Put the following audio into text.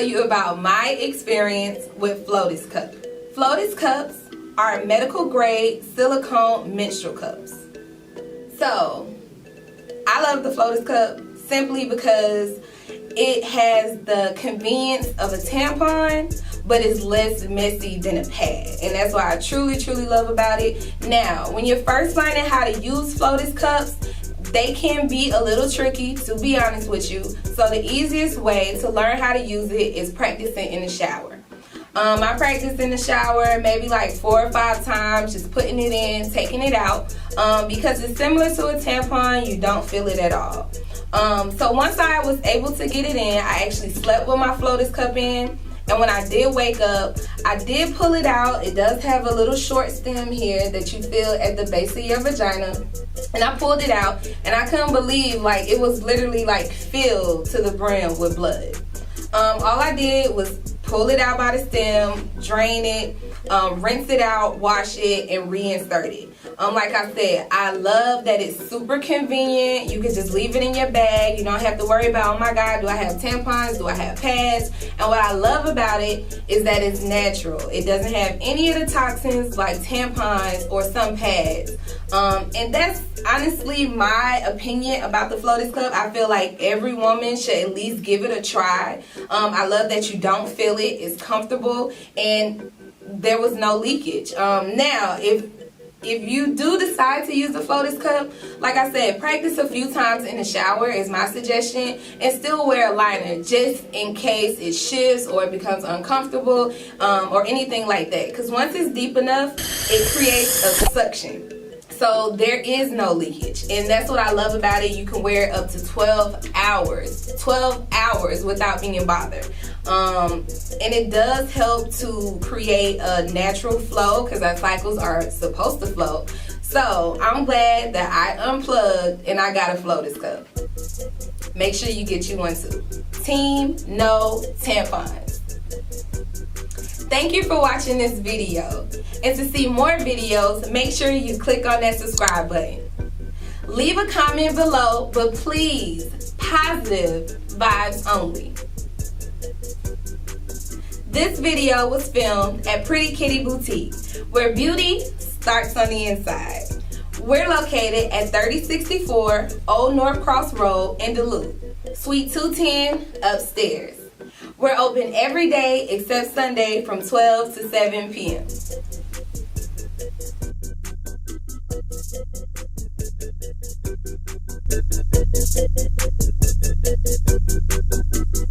you about my experience with Flotus Cups. Flotus Cups are medical grade silicone menstrual cups. So, I love the Flotus Cup simply because it has the convenience of a tampon, but it's less messy than a pad, and that's what I truly love about it. Now, when you're first learning how to use Flotus Cups, they can be a little tricky, to be honest with you. So the easiest way to learn how to use it is practicing in the shower. I practice in the shower maybe like 4 or 5 times, just putting it in, taking it out, because it's similar to a tampon. You don't feel it at all. So once I was able to get it in, I actually slept with my Flotus Cup in. And when I did wake up, I did pull it out. It does have a little short stem here that you feel at the base of your vagina. And I pulled it out, and I couldn't believe, like, it was literally like filled to the brim with blood. All I did was pull it out by the stem, drain it, rinse it out, wash it, and reinsert it. Like I said, I love that it's super convenient. You can just leave it in your bag. You don't have to worry about, oh my God, do I have tampons? Do I have pads? And what I love about it is that it's natural. It doesn't have any of the toxins like tampons or some pads. And that's honestly my opinion about the Flotus Cup. I feel like every woman should at least give it a try. I love that you don't feel it. It's comfortable, and there was no leakage. Now, if you do decide to use the Flotus Cup, like I said, practice a few times in the shower is my suggestion, and still wear a liner just in case it shifts or it becomes uncomfortable, or anything like that. Because once it's deep enough, it creates a suction. So there is no leakage, and that's what I love about it. You can wear it up to 12 hours without being bothered. And it does help to create a natural flow, because our cycles are supposed to flow. So I'm glad that I unplugged and I got a Flotus Cup. Make sure you get you one too. Team no tampons. Thank you for watching this video. And to see more videos, make sure you click on that subscribe button. Leave a comment below, but please, positive vibes only. This video was filmed at Pretty Kitty Boutique, where beauty starts on the inside. We're located at 3064 Old North Cross Road in Duluth, Suite 210 upstairs. We're open every day except Sunday from 12 to 7 p.m.